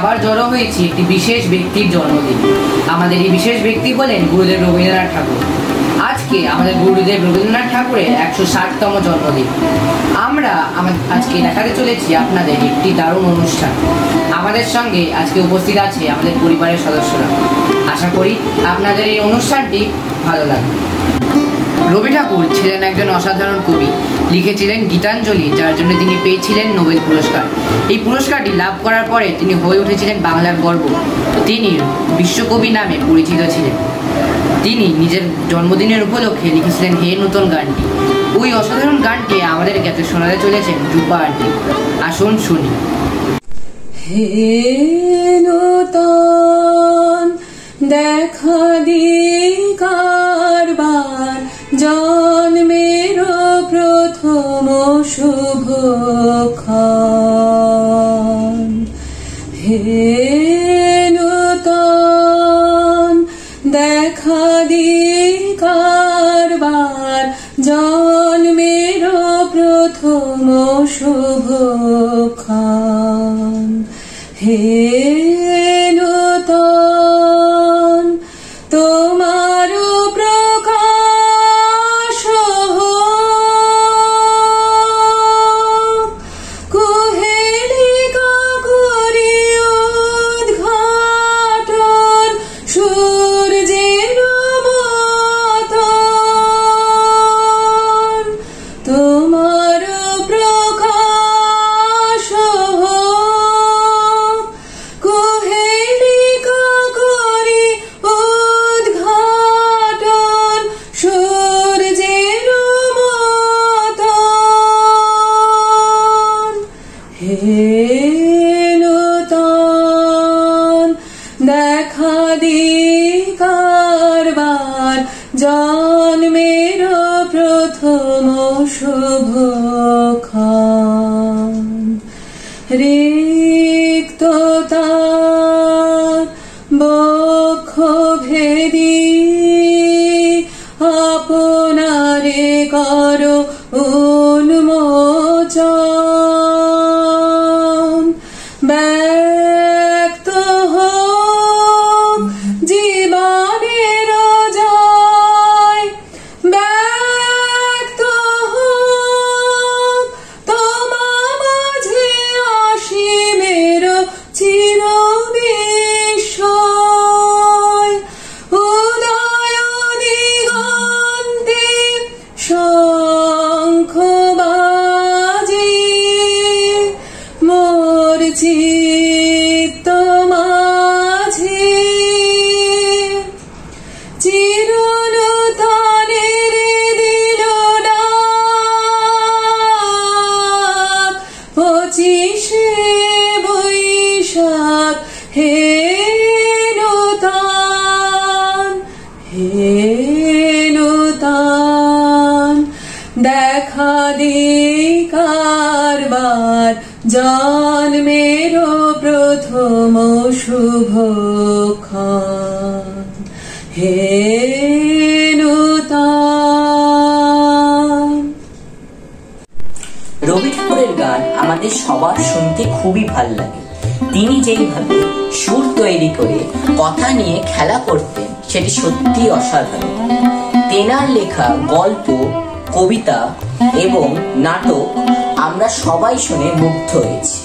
আবার জড়ো হয়েছি একটি বিশেষ ব্যক্তির জন্মদিন। আমাদের এই বিশেষ ব্যক্তি হলেন গুরুদেব রবীন্দ্রনাথ ঠাকুর। আজকে আমাদের গুরুদেব রবীন্দ্রনাথ ঠাকুরের 160তম জন্মদিন। আমরা আজকে দেখাতে চলেছি আপনাদের একটি দারুণ অনুষ্ঠান। আমাদের সঙ্গে আজকে উপস্থিত আছে আমাদের পরিবারের সদস্যরা। আশা করি আপনাদের এই অনুষ্ঠানটি ভালো লাগবে। রবি ঠাকুর ছিলেন একজন অসাধারণ কবি। লিখেছিলেন গীতাঞ্জলি, যার জন্য তিনি পেয়েছিলেন নোবেল পুরস্কার। এই পুরস্কারটি লাভ করার পরে তিনি হয়ে উঠেছিলেন বাংলার গর্ব। তিনি বিশ্বকবি নামে পরিচিত ছিলেন। তিনি নিজের জন্মদিনের উপলক্ষে লিখেছিলেন হে নূতন গানটি। ওই অসাধারণ গানটি আমাদের কাছে শোনাতে চলেছেন রূপা আন্টি। আসুন শুনি। হে নূতন দেখা দিই কারবার, জন্মের প্রথম শুভক্ষণ। হে নূতন দেখা দিই কারবার, জন্মের প্রথম শুভক্ষণ। হে নূতন তোমার প্রকাশ কুহেলিকা করি উদ্ঘাটন, সূর্যের মতন তোমার প্রকাশ কুহেলিকা করি উদ্ঘাটন, সূর্যের মতন। হে নূতন দেখা দিই কারবার, জন্মের প্রথম শুভক্ষণ। রিক্ততার বক্ষ ভেদি আপনারে করো উন্মোচন, ব্যক্ত হোক জীবনের জয়, ব্যক্ত হোক তোমা মাঝে অসীমের চির বিস্ময়। উদয় দিগন্তে শঙ্খ বাজে, মোর চিত্ত মাঝে চিরনূতনের দিল ডাক। 25শে বৈশাখ হে নূতন, হে নূতন দেখা দিই কারবার, জন্মের প্রথম শুভক্ষণ। হে নূতন। রবি ঠাকুরের গান আমাদের সবার শুনতে খুবই ভাল লাগে। তিনি যেইভাবে সুর তৈরি করে কথা নিয়ে খেলা করতেন সেটি সত্যি অসাধারণ। তেনার লেখা গল্প, কবিতা এবং নাটক আমরা সবাই শুনে মুগ্ধ হয়েছি।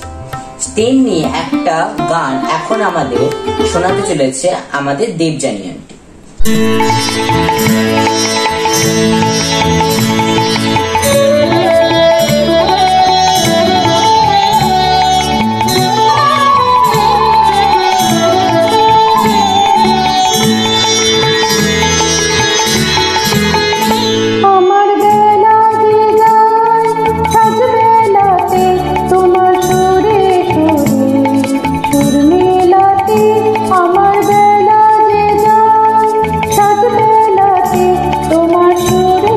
তেমনি একটা গান এখন আমাদের শোনাতে চলেছে আমাদের দেবযানী আন্টি। তোমার সুরে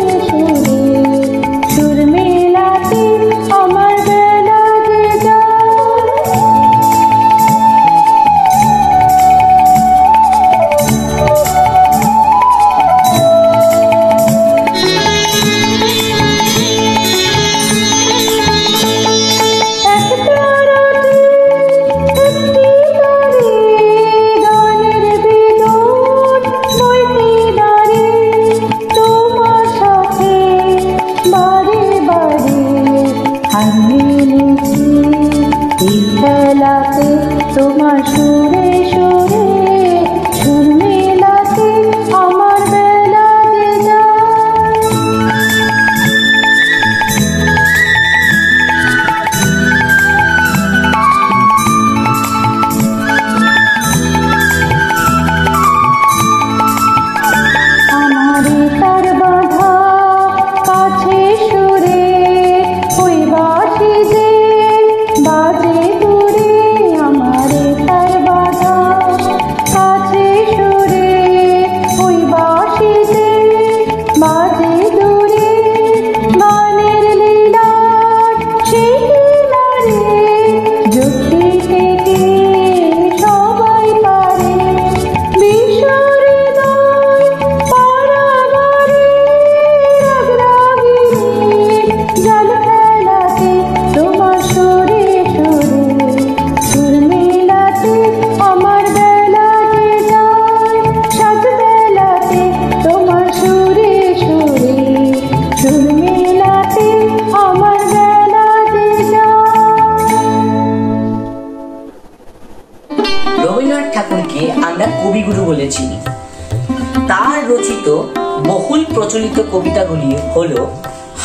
কবিতাগুলি হলো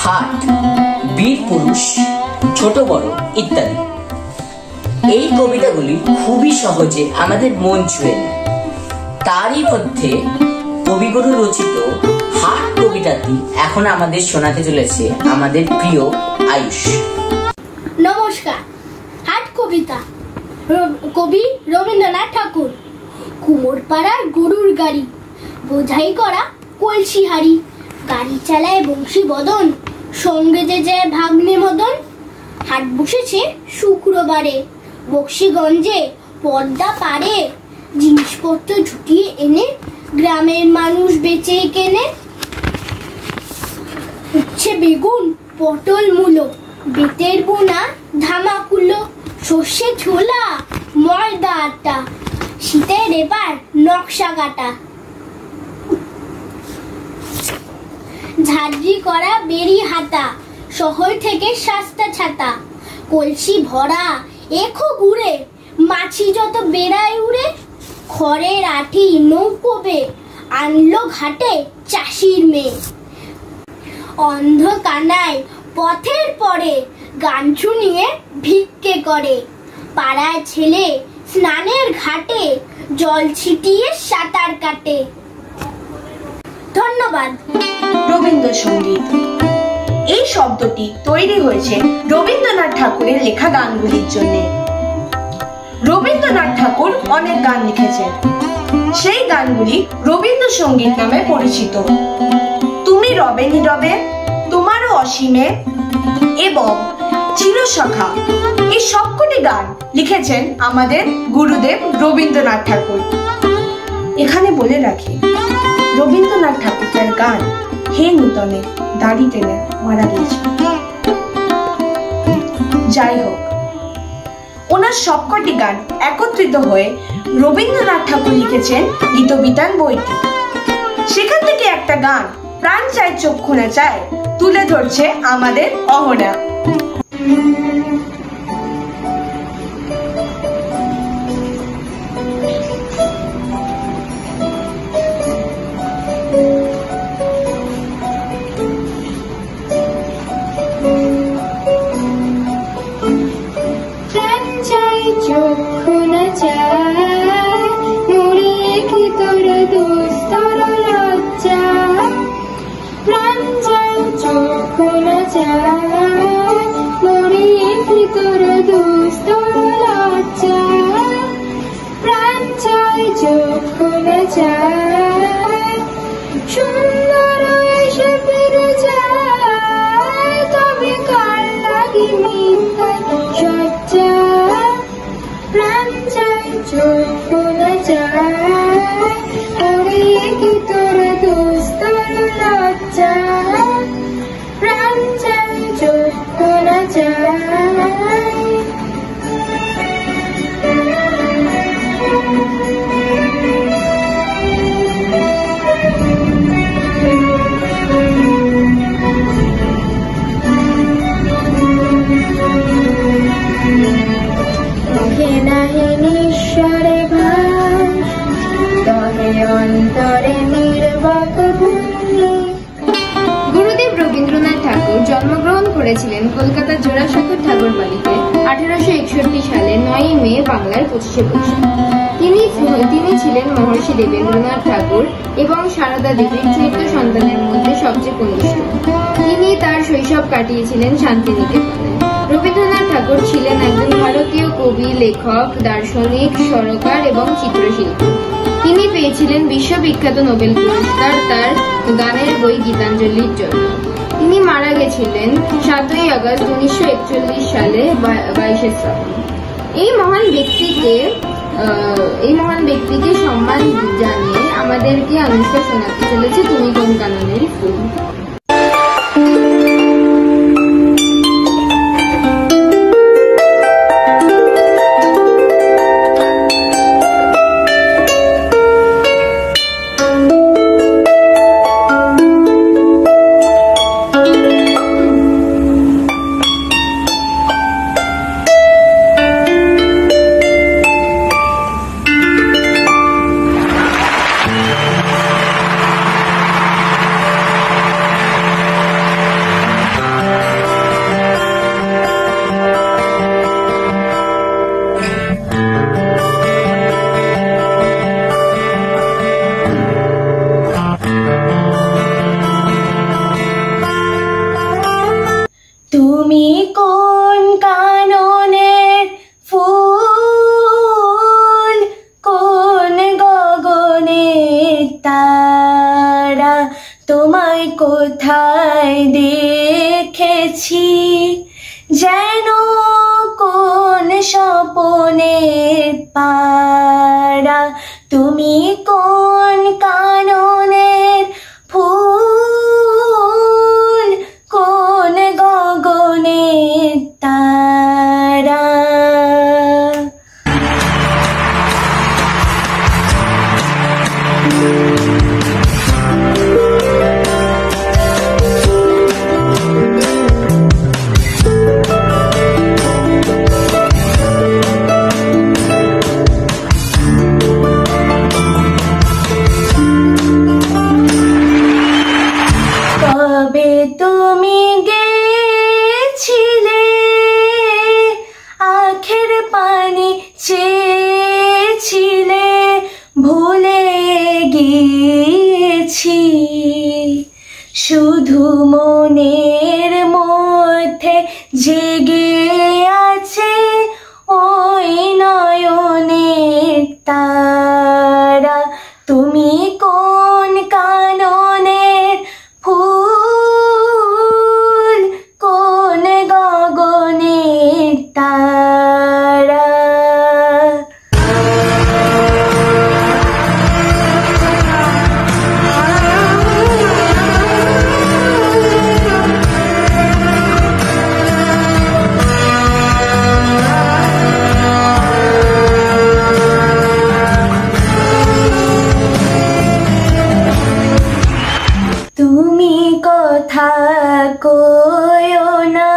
হাট, বীর পুরুষ, ছোট বড় ইত্যাদি। এই কবিতাগুলি খুবই সহজে আমাদের মন ছুঁয়ে নেয়। তারই মধ্যে কবিগুরু রচিত হাট কবিতাটি এখন আমাদের শোনাতে চলেছে আমাদের প্রিয় আয়ুষ। নমস্কার। হাট কবিতা, কবি রবীন্দ্রনাথ ঠাকুর। কুমোরপাড়ার গরুর গাড়ি, বোঝাই করা কলসি হাড়ি, গাড়ি চালায় বংশী বদন, সঙ্গে যে যায় ভাগ্নে মদন। হাট বসেছে শুক্রবারে, বক্সিগঞ্জে পদ্মা পারে, জিনিসপত্র ঝুটিয়ে এনে গ্রামের মানুষ বেচে কেনে। উচ্ছে বেগুন, পটল মূলো, বেতের বোনা ধামাকুলো, সর্ষে ছোলা, ময়দা আটা, শীতের এবার নকশা কাটা। ঝাঁঝরি করা বেরি হাতা, শহর থেকে সস্তা ছাতা, কলসি ভরা এখো ঘুরে, মাছি যত বেড়ায় উড়ে। খড়ের আঠি নৌকোবে, আনলো ঘাটে চাষির মেয়ে। অন্ধ কানায় পথের পরে, গান শুনিয়ে ভিক্ষে করে। পাড়ায় ছেলে স্নানের ঘাটে, জল ছিটিয়ে সাঁতার কাটে। ধন্যবাদ। রবীন্দ্রসঙ্গীত এই শব্দটি তৈরি হয়েছে রবীন্দ্রনাথ ঠাকুরের লেখা গানগুলির জন্য। রবীন্দ্রনাথ ঠাকুর অনেক গান লিখেছেন, সেই গানগুলি রবীন্দ্রসঙ্গীত নামে পরিচিত। তুমি রবে নীরবে, তোমারও অসীমে এবং চিরসখা, এই সবকটি গান লিখেছেন আমাদের গুরুদেব রবীন্দ্রনাথ ঠাকুর। এখানে বলে রাখি, রবীন্দ্রনাথ ঠাকুর তার গান হে নূতনে দাড়ি টেনে মারা গিয়েছে। যাই হোক, ওনার সবকটি গান একত্রিত হয়ে রবীন্দ্রনাথ ঠাকুর লিখেছেন গীতবিতান বইটি। সেখান থেকে একটা গান প্রাণ চায় চক্ষু না চায় তুলে ধরছে আমাদের অহনা। করেছিলেন কলকাতার জোড়াসাঁকোর ঠাকুর বাড়িতে 1861 সালে 9 মে বাংলার 25শে বৈশাখ। তিনি ছিলেন মহর্ষি দেবেন্দ্রনাথ ঠাকুর এবং সারদা দেবীর 14 সন্তানের মধ্যে সবচেয়ে কনিষ্ঠ। তিনি তার শৈশব কাটিয়েছিলেন শান্তিনিকেতনে। রবীন্দ্রনাথ ঠাকুর ছিলেন একজন ভারতীয় কবি, লেখক, দার্শনিক, সুরকার এবং চিত্রশিল্পী। তিনি পেয়েছিলেন বিশ্ববিখ্যাত নোবেল পুরস্কার তার গানের বই গীতাঞ্জলির জন্য। তিনি মারা গেছিলেন 7ই আগস্ট 1941 সালে 22শে শ্রাবণ। এই মহান ব্যক্তিকে সম্মান জানিয়ে আমাদেরকে আনুষ্ঠান শোনাতে চলেছে তুমি কোন কাননের ফুল। তুমি কোন কাননের ফুল, কোন গগনের তারা, তোমায় কোথায় দেখেছি যেন কোন স্বপনের পারা। তুমি কোন কাননের ফুল, কোন গগনের তারা। কবে তুমি গেছিলে আখের পানি চেয়েছিলে, ভুলে গিয়েছি শুধু মনের মধ্যে জেগে আছে ওই নয়নের তারা। তুমি কোন কাননের ফুল, কোন গগনের তারা। তুমি কথা কয়ো না,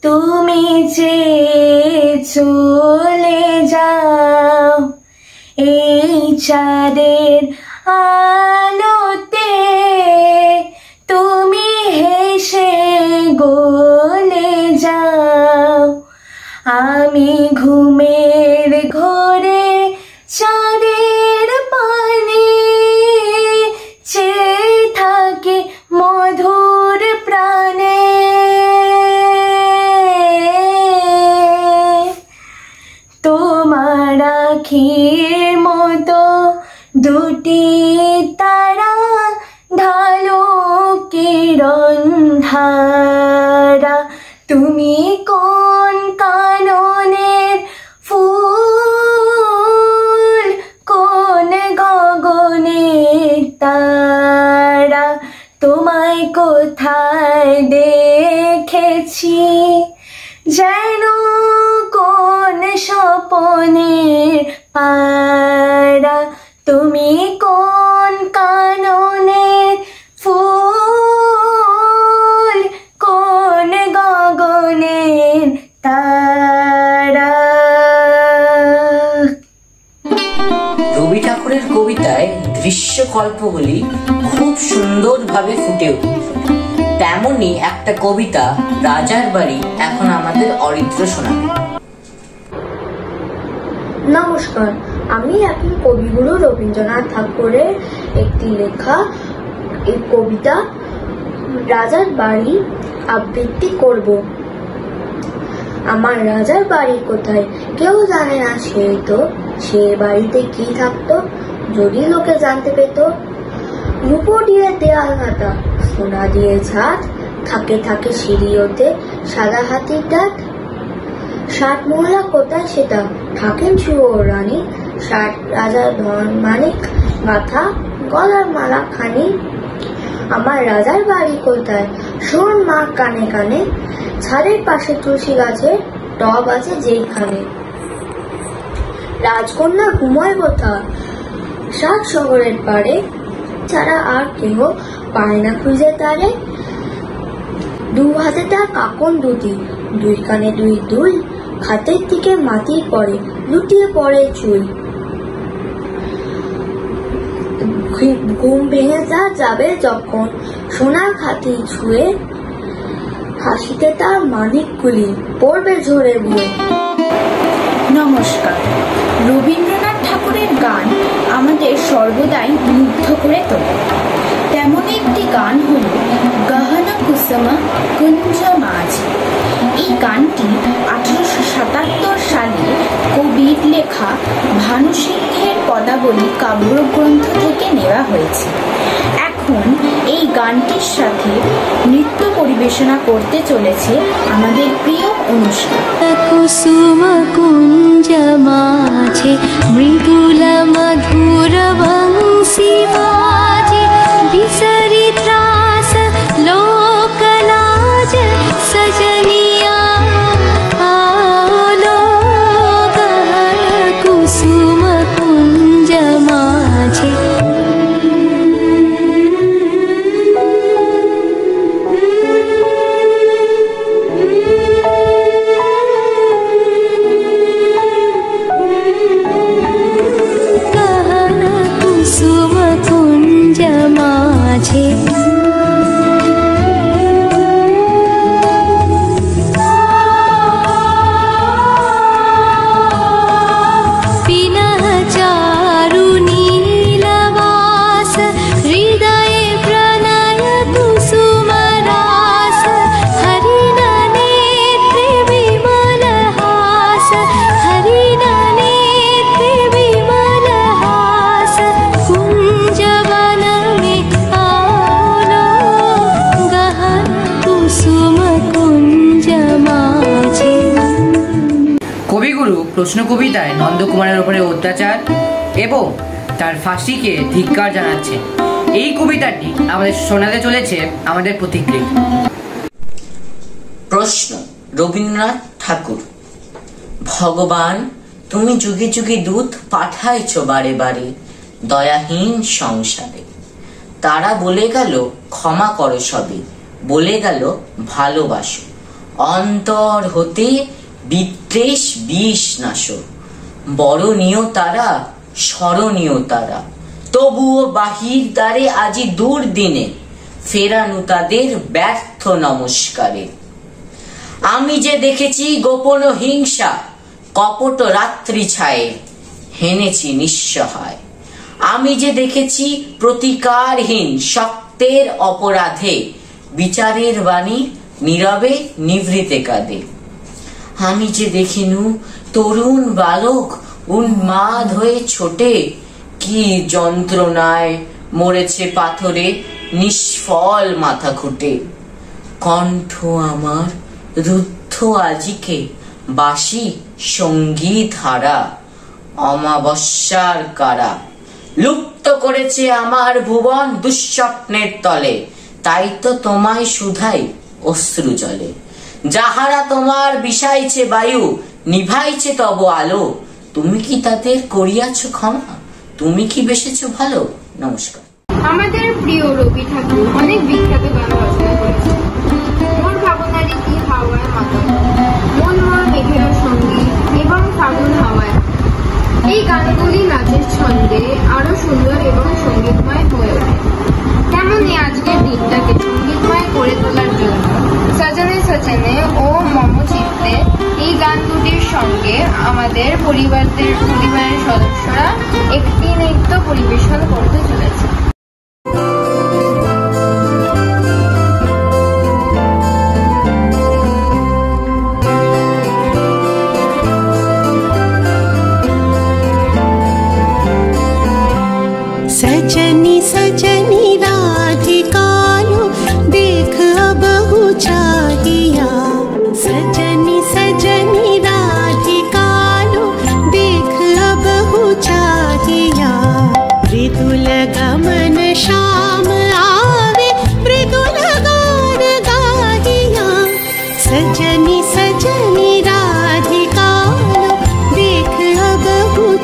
তুমি যে চলে যাও এই চাঁদের আলোতে, তুমি হেসে গলে যাও। আমি ঘুমের ঘোরে চাঁদের পানে চেয়ে থাকি মধুর প্রাণে। তোমার আখির মতো দুটি তারা, ঢালো কিরণ ধারা। তুমি কোন কাননের ফুল, কোন গগনের তারা, তোমায় কোথায় দেখেছি যেন কোন স্বপনের পারা। তুমি কোন কাননের ফুল, কোন গগনের তারা। রবি ঠাকুরের কবিতায় দৃশ্যকল্পগুলি খুব সুন্দরভাবে ফুটে উঠে। তেমনি একটা কবিতা রাজার বাড়ি এখন আমাদের অরিত্র শোনাবে। নমস্কার, আমি এখন কবিগুরু রবীন্দ্রনাথ ঠাকুরের একটি লেখা এই কবিতা রাজার বাড়ি আবৃত্তি করব। আমার রাজার বাড়ি কোথায় কেউ জানে না, সে বাড়িতে কি থাকতো যদি লোকে জানতে পেত। রূপো দিয়ে দেয়াল ঘাটা, সোনা দিয়ে ছাদ, থাকে থাকে সিঁড়ি ওঠে সাদা হাতির দাঁত। 60 মহলা কোথায় সেটা, থাকেন শুয়োর রানী, 60 রাজার ধন মানিক, মাথা গলার মালা খানি। আমার রাজার বাড়ি কোথায় শোন মা কানে কানে, ছাদের পাশে তুলসী গাছে টব আছে যেখানে। রাজকন্যা ঘুমায় কোথা 7 শহরের পারে, ছাড়া আর কেহ পায় না খুঁজে তারে। 2 হাতে তার কাকন দুটি, 2 কানে 2 দুল, খাতের দিকে মাটির পরে লুটিয়ে পড়ে চুল। ঘুম ভেঙে তার যাবে যখন সোনার খাতি ছুঁয়ে, হাসিতে তার মানিকগুলি পড়বে ঝরে বয়ে। নমস্কার। রবীন্দ্রনাথ ঠাকুরের গান আমাদের সর্বদাই মুগ্ধ করে তোলে। তেমন একটি গান হল গহনা কুসুম কুসুম কুঞ্জ মাঝে। এই গানটি 1877 সালে কবির লেখা ভানু সিংহের পদাবলী কাব্যগ্রন্থ থেকে নেওয়া হয়েছে। এখন এই গানটির সাথে নৃত্য পরিবেশনা করতে চলেছে আমাদের প্রিয় অনুষ্কা। কুসুম কুঞ্জ মাঝে মৃদুল মধুর বংশী বাজে, বিসরি ত্রাস লোকলাজ সজনিয়া আলো গান কুসুম কুঞ্জ মাঝে। কবিগুরু প্রশ্ন কবিতায় নন্দকুমারের উপরে অত্যাচার এবং তার ফাঁসিকে ধিক্কার জানাচ্ছে। এই কবিতাটি আমাদের শোনাতে চলেছে আমাদের প্রতিক্রিয়া। প্রশ্ন রবীন্দ্রনাথ ঠাকুর। ভগবান, তুমি যুগে যুগে দূত পাঠাইছ বারে বারে দয়াহীন সংসারে। তারা বলে গেল ক্ষমা করো সবে, বলে গেল ভালোবাসো, অন্তর হতে বিদ্বেষ বিষ নাশো। বরণীয় তারা স্মরণীয় তারা, তবুও বাহির দ্বারে আজি দুর্দিনে ফেরানু তাদের ব্যর্থ নমস্কারে। আমি যে দেখেছি গোপন হিংসা কপট রাত্রি ছায়ে, হেনেছি নিঃসহায়। আমি যে দেখেছি প্রতিকারহীন শক্তের অপরাধে, বিচারের বাণী নীরবে নিভৃতে কাঁদে। আমি যে দেখিনু তরুণ বালক উন্মাদ হয়ে ছোটে, কি যন্ত্রণায় মরেছে পাথরে নিষ্ফল মাথা খুঁটে। কণ্ঠ আমার রুদ্ধ আজিকে বাসি সঙ্গীত হারা, অমাবস্যার কারা লুপ্ত করেছে আমার ভুবন দুঃস্বপ্নের তলে। তাই তো তোমায় শুধাই অশ্রু জলে, যাহারা তোমার বিষাইছে বায়ু নিভাইছে তব আলো। তুমি কি তাদের করিয়াছ ক্ষমা, তুমি কি বেসেছ ভালো? নমস্কার। আমাদের প্রিয় রবি ঠাকুর অনেক বিখ্যাত গান রচনা করেছেন। মোর ভাবনারি কি হাওয়ায় মাতাল, মন মোর মেঘের সঙ্গীত এবং ফাগুন হাওয়ায়। এই গানগুলি নাচের ছন্দে আরো সুন্দর এবং সঙ্গীতময় হয়ে ওঠে। তেমনি আজকের দিনটাকে সঙ্গীতময় করে তোলার জন্য সজনে সজনে ও মম চিত্তে এই গান দুটির সঙ্গে আমাদের পরিবারের সদস্যরা একটি নৃত্য পরিবেশন করতে চলেছে। सजनी सजनी राधिकालो देख अब चाहिया। सजनी सजनी राधिकालो देख अब चाहिया। मृदुल गमन श्याम आवे मृदुल गान गाहिया। सजनी सजनी राधिकालो देख अब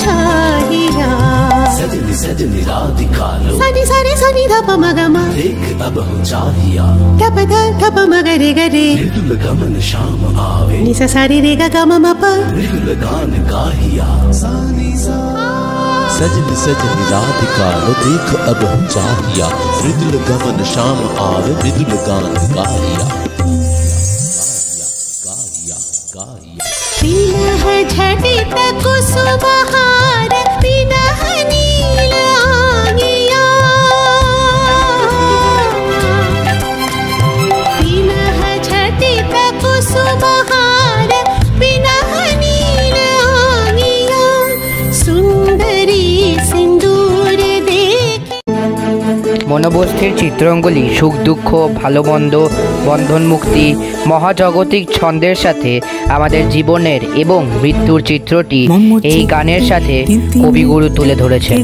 चाहिया। सजनी सजनी राधिकालो सनी सनी सनी धप मगमा देख अब हो चाहिया। धप धप मगरे गरे मृदुल गमन श्याम आवे निस सारी रे ग म प मृदुल गान गाहिया। सजनी सजनी राधिकालो देख अब हो चाहिया। मृदुल गमन श्याम आवे मृदुल गान गाहिया। पिनह झटित कुसुमहार पिनह नील आंगिया। पिनह মনোবস্থির চিত্রঙ্গলি সুখ দুঃখ ভালো মন্দ বন্ধন মুক্তি মহাজাগতিক ছন্দের সাথে আমাদের জীবনের এবং মৃত্যুর চিত্রটি এই গানের সাথে কবিগুরু তুলে ধরেছেন।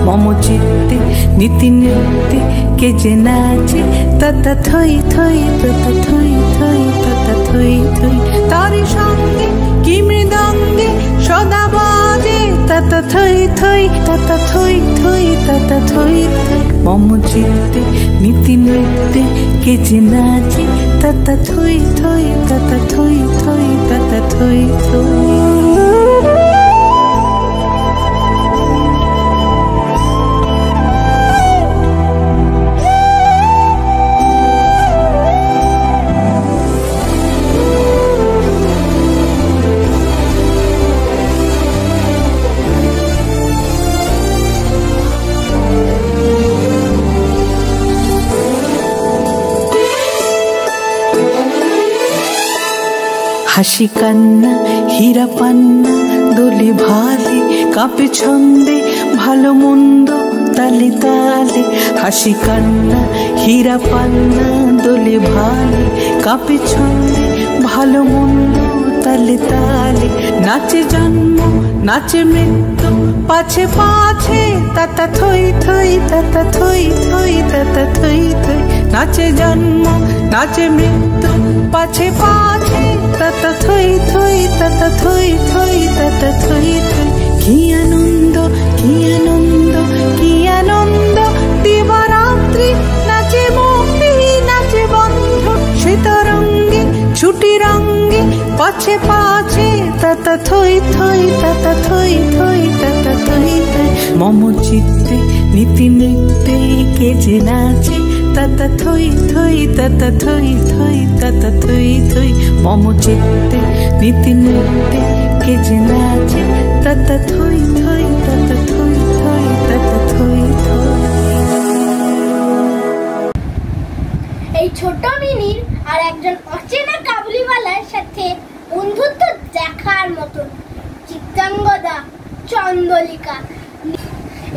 মম চিত্তে নীতি নৃত্যে কে যে নাচে তথা থই থই তথা থই থই তথা থই থই তারি সঙ্গে কি মৃদঙ্গে সদা বাজে তথা থই থই তথা থই থই তথা থই থই মম চিত্তে নীতি নৃত্যে কে যে নাচে তথা থই থই তথা থই থই তথা থই থই। হাসি কান্না হীরা পান্না দোলে ভালে কাঁপে ছন্দে ভালো মন্দ তালে তালে হাসি কান্না হীরা পান্না দোলে ভালে কাঁপে ছন্দে ভালো মন্দ তালে তালে নাচে জন্ম নাচে মৃত্যু পাছে পাছে তাতা থই থই তাতা থই থই তাতা থই থই নাচে জন্ম নাচে মৃত্যু পাছে পাছে তাতা থই থই তাতা থই থই তাতা থই থই কি আনন্দ কি আনন্দ কি আনন্দ দিবারাত্রি নাচে মুক্তি নাচে বন্ধ শীতরঙ্গে ছুটি রঙ্গে পাছে পাছে তাতা থই থই তাতা থই থই তাতা থই থই মম চিত্তে নীতি নৃত্যে কে যে নাচে তথা থই থই তথা থই থই তথা থই থই মম চিত্তে নীতি নৃত্যে কে যে নাচে তথা থই থই তথা থই থই তথা থই থই। এই ছোট মিনির আর একজন অচেনা কাবুলিওয়ালার সাথে বন্ধুত্ব দেখার মতন। চিত্রাঙ্গদা চন্দ্রলিকা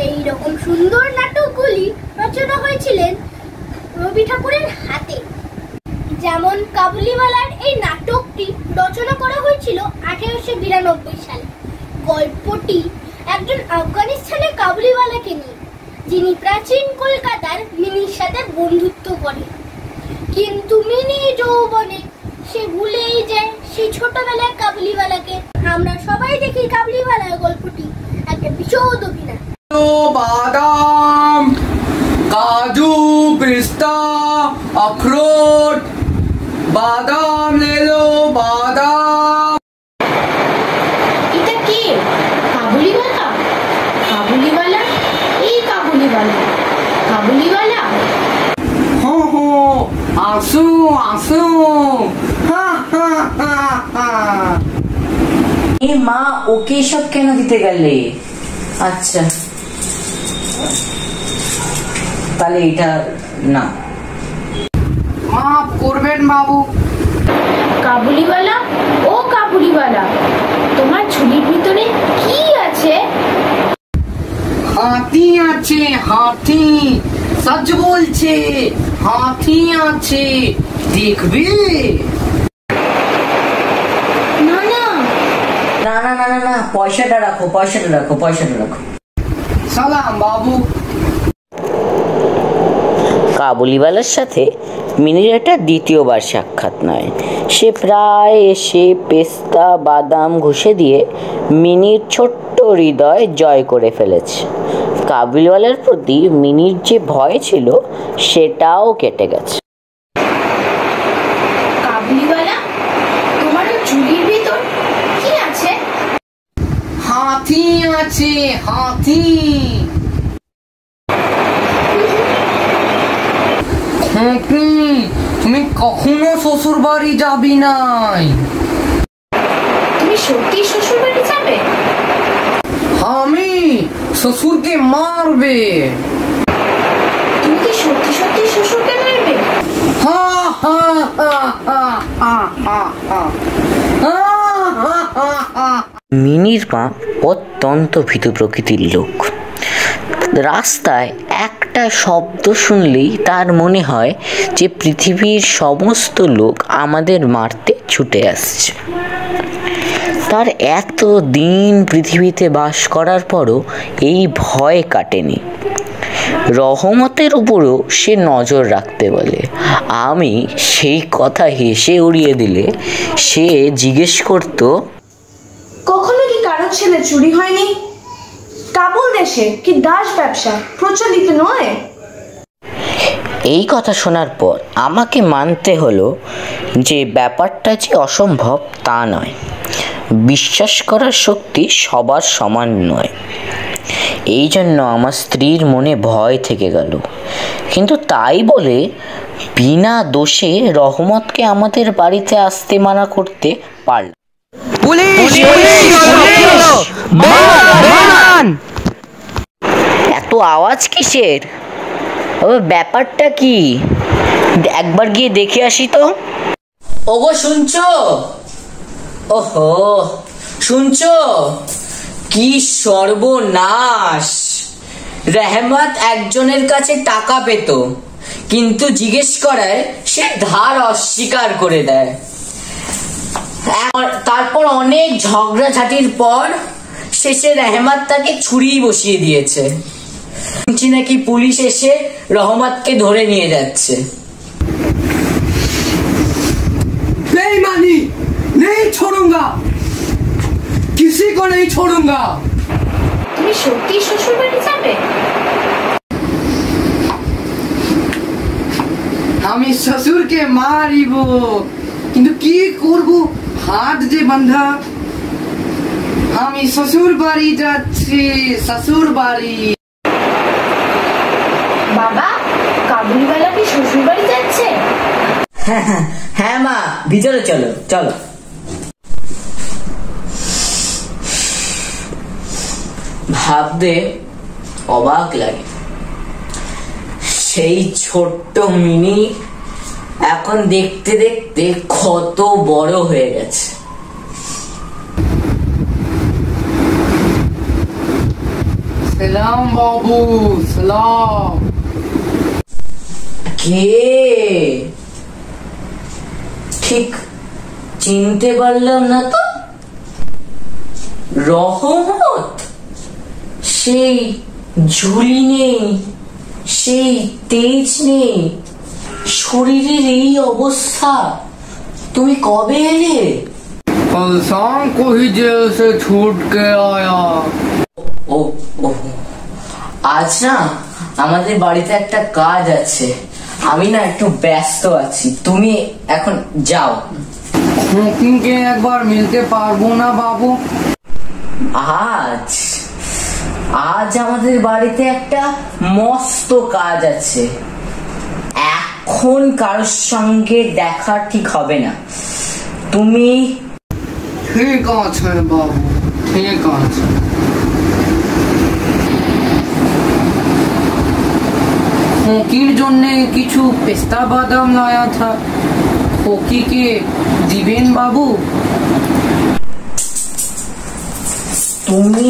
এইরকম সুন্দর নাটকগুলি রচনা হয়েছিলেন রবি ঠাকুরের হাতে। যেমন কাবুলিওয়ালার এই নাটকটি রচনা করা হয়েছিল 1892 সালে। গল্পটি একজন আফগানিস্তানের কাবুলিওয়ালাকে নিয়ে, যিনি প্রাচীন কলকাতার মিনির সাথে বন্ধুত্ব করেন। কিন্তু মিনি যৌবনে সে ভুলেই যায় সেই ছোটবেলার কাবুলিওয়ালাকে। আমরা সবাই দেখি কাবুলিওয়ালার গল্পটি একটা বিশদ অভিনয়। বাদাম কাজু পিস্তা अखरोट बादाम ले लो बादाम। এটা কে? কাবুলিওয়ালা? কাবুলিওয়ালা? এই কাবুলিওয়ালা? কাবুলিওয়ালা? हो आंसू आंसू हा हा हा हा। এ মা ওকে সব কেন দিতে গেলে? আচ্ছা তাহলে এটা না। মাফ করবেন বাবু। কাবুলিওয়ালা ও কাবুলিওয়ালা, তোমার ঝুলির ভিতরে কি আছে? হাতি আছে হাতি, সচ বলছে হাতি আছে, দেখবে? না না না না না না না, পয়সাটা রাখো পয়সাটা রাখো পয়সাটা রাখো। সালাম বাবু। কাবুলিওয়ালার সাথে মিনির এটা দ্বিতীয়বার সাক্ষাৎ নয়। সে প্রায় এসে পেস্তা বাদাম ঘুষে দিয়ে মিনির ছোট্ট হৃদয় জয় করে ফেলেছে। কাবুলিওয়ালার প্রতি মিনির যে ভয় ছিল সেটাও কেটে গেছে। কাবুলিওয়ালা, তোমার ঝুলির ভিতর কি আছে? হাতি আছে হাতি। তুমি কখনো শ্বশুর বাড়ি যাবি নাই? তুমি সত্যি শ্বশুর বাড়ি যাবে? আমি শ্বশুরকে মারবে। তুমি কি সত্যি সত্যি শ্বশুরকে মারবে? হা হা হা হা হা হা হা হা হা হা। মিনির মা অত্যন্ত ভীতু প্রকৃতির লোক। রাস্তায় একটা শব্দ শুনলেই তার মনে হয় যে পৃথিবীর সমস্ত লোক আমাদের মারতে ছুটে আসছে। তার এত দিন পৃথিবীতে বাস করার পরও এই ভয় কাটেনি। রহমতের উপরও সে নজর রাখতে বলে। আমি সেই কথা হেসে উড়িয়ে দিলে সে জিজ্ঞেস করত, কখনো কি কারো ছেলে চুরি হয়নি? কাবুল দেশে কি দাস ব্যবসা প্রচলিত নয়? এই কথা শোনার পর আমাকে মানতে হলো যে ব্যাপারটা যে অসম্ভব তা নয়। বিশ্বাস করার শক্তি সবার সমান নয়। এই জন্য আমার স্ত্রীর মনে ভয় থেকে গেল। কিন্তু তাই বলে বিনা দোষে রহমতকে আমাদের বাড়িতে আসতে মানা করতে পারল। এত আওয়াজ কিসের? ব্যাপারটা কি? একবার গিয়ে দেখে আসি তো। ওগো শুনছো? ওহো শুনছো? কি সর্বনাশ! রহমত একজনের কাছে টাকা পেত, কিন্তু জিজ্ঞেস করায় সে ধার অস্বীকার করে দেয়। তারপর অনেক ঝগড়াঝাটির পর শেষে রহমত তাকে ছুরি বসিয়ে দিয়েছে। শুনছি নাকি পুলিশ এসে রহমতকে ধরে নিয়ে যাচ্ছে। बेईमानी नहीं छोड़ूंगा, किसी को नहीं छोड़ूंगा। তুমি সত্যি শ্বশুর বাড়ি যাবে? আমি শ্বশুরকে মারিব, কিন্তু কি করব? হাত যে বাঁধা। আমি শ্বশুর বাড়ি যাচ্ছি, শ্বশুর বাড়ি। বাবা, কাবুলিওয়ালা কি শ্বশুর বাড়ি যাচ্ছে? হ্যাঁ মা, ভিতরে চলো চলো। ভাবতে অবাক লাগে, সেই ছোট্ট মিনি এখন দেখতে দেখতে কত বড় হয়ে গেছে। সালাম বাবু, সালাম। কে? ঠিক চিনতে পারলাম না তো। রহমত? সেই ঝুলি নেই, সেই তেজ নেই, শরীরের এই অবস্থা। তুমি কবে এলে? कल शाम को ही जेल से छूट के आया। ও আজ না আমাদের বাড়িতে একটা কাজ আছে, আমি না একটু ব্যস্ত আছি, তুমি এখন যাও। मुमकिन একবার মিলতে পারবো না বাবু? আজ আজ আমাদের বাড়িতে একটা মস্ত কাজ আছে। এখন কারোর সঙ্গে দেখা ঠিক হবে না। তুমি ঠিক আছে বাবু, ঠিক আছে। ফকির জন্য কিছু পেস্তা বাদাম লায়া থা, ফকিকে দিবেন বাবু? তুমি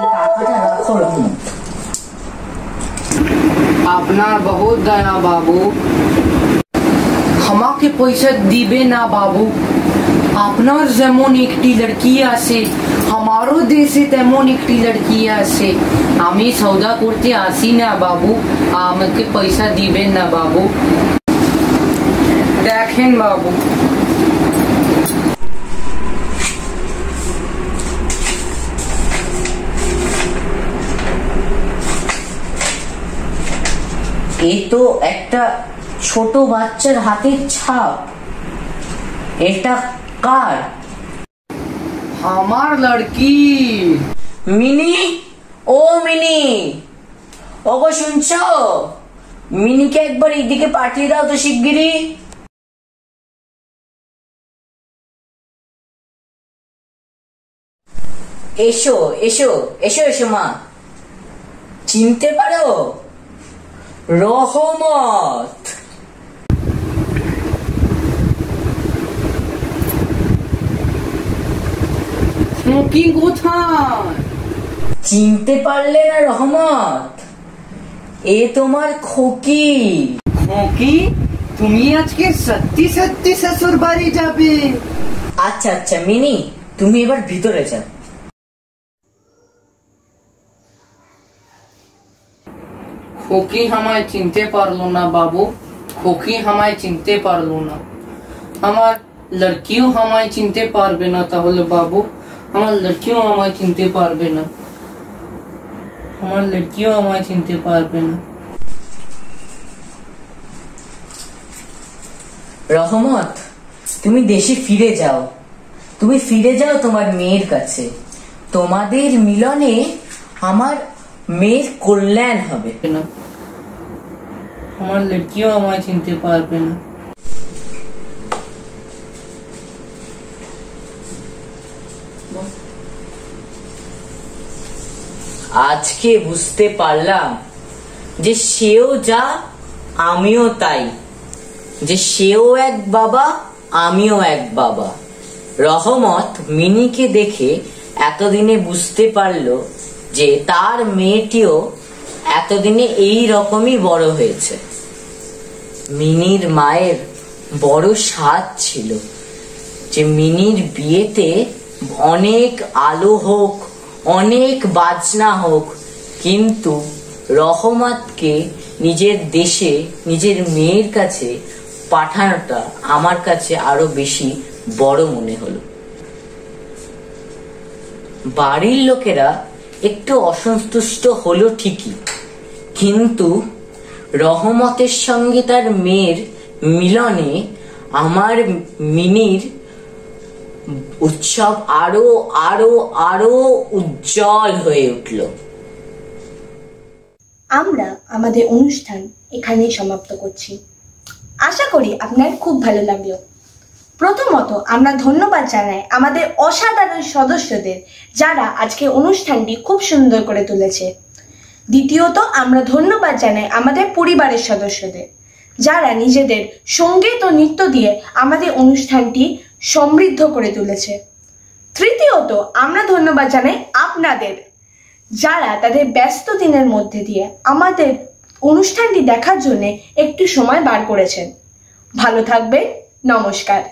টাকাটা রাখো রহমত। আপনার বহুত দয়া বাবু, আমাকে পয়সা দিবে না বাবু? আপনার যেমন একটি লড়কি আছে, আমারও দেশে তেমন একটি লড়কি আছে। আমি সৌদা করতে আসি না বাবু, আমাকে পয়সা দিবেন না বাবু? দেখেন বাবু, এই তো একটা ছোট বাচ্চার হাতের ছাপ। এটা কার? আমার লড়কি। মিনি, ও মিনি, ওগো শুনছো? মিনিকে একবার এইদিকে পাঠিয়ে দাও তো শিগগিরই। এসো এসো এসো এসো মা। চিনতে পারো? রহমত। খোকি কোথায়? চিনতে পারলে না রহমত? এ তোমার খোকি। খোকি, তুমি আজকে সত্যি সত্যি শ্বশুর বাড়ি যাবে? আচ্ছা আচ্ছা মিনি, তুমি এবার ভিতরে যাও। খোকি আমায় চিনতে পারলো না বাবু, খোকি আমায় চিনতে পারলো না। আমার লড়কিও আমায় চিনতে পারবে না তাহলে বাবু? আমার লড়কিও আমায় চিনতে পারবে না, আমার লড়কিও আমায় চিনতে পারবে না। রহমত, তুমি দেশে ফিরে যাও, তুমি ফিরে যাও তোমার মেয়ের কাছে। তোমাদের মিলনে আমার মেয়ের কল্যাণ হবে না, আমার লড়কিও আমায় চিনতে পারবে না। আজকে বুঝতে পারলাম যে সেও যা আমিও তাই, যে সেও এক বাবা আমিও এক বাবা। রহমত মিনিকে দেখে এতদিনে বুঝতে পারলো যে তার মেয়েটিও এতদিনে এই রকমই বড় হয়েছে। মিনির মায়ের বড় সাধ ছিল যে মিনির বিয়েতে অনেক আলো হোক, অনেক বাজনা হোক, কিন্তু রহমতকে নিজের দেশে নিজের মেয়ের কাছে পাঠানোটা আমার কাছে আরো বেশি বড় মনে হলো। বাড়ির লোকেরা একটু অসন্তুষ্ট হলো ঠিকই, কিন্তু রহমতের সঙ্গে তার মেয়ের মিলনে আমার মিনির উৎসব আরো আরো আরো উজ্জ্বল হয়ে উঠল। আমরা আমাদের অনুষ্ঠান এখানেই সমাপ্ত করছি। আশা করি আপনার খুব ভালো লাগলো। প্রথমত আমরা ধন্যবাদ জানাই আমাদের অসাধারণ সদস্যদের, যারা আজকে অনুষ্ঠানটি খুব সুন্দর করে তুলেছে। দ্বিতীয়ত আমরা ধন্যবাদ জানাই আমাদের পরিবারের সদস্যদের, যারা নিজেদের সঙ্গীত ও নৃত্য দিয়ে আমাদের অনুষ্ঠানটি সমৃদ্ধ করে তুলেছে। তৃতীয়ত আমরা ধন্যবাদ জানাই আপনাদের, যারা তাদের ব্যস্ত দিনের মধ্যে দিয়ে আমাদের অনুষ্ঠানটি দেখার জন্য একটু সময় বার করেছেন। ভালো থাকবেন, নমস্কার।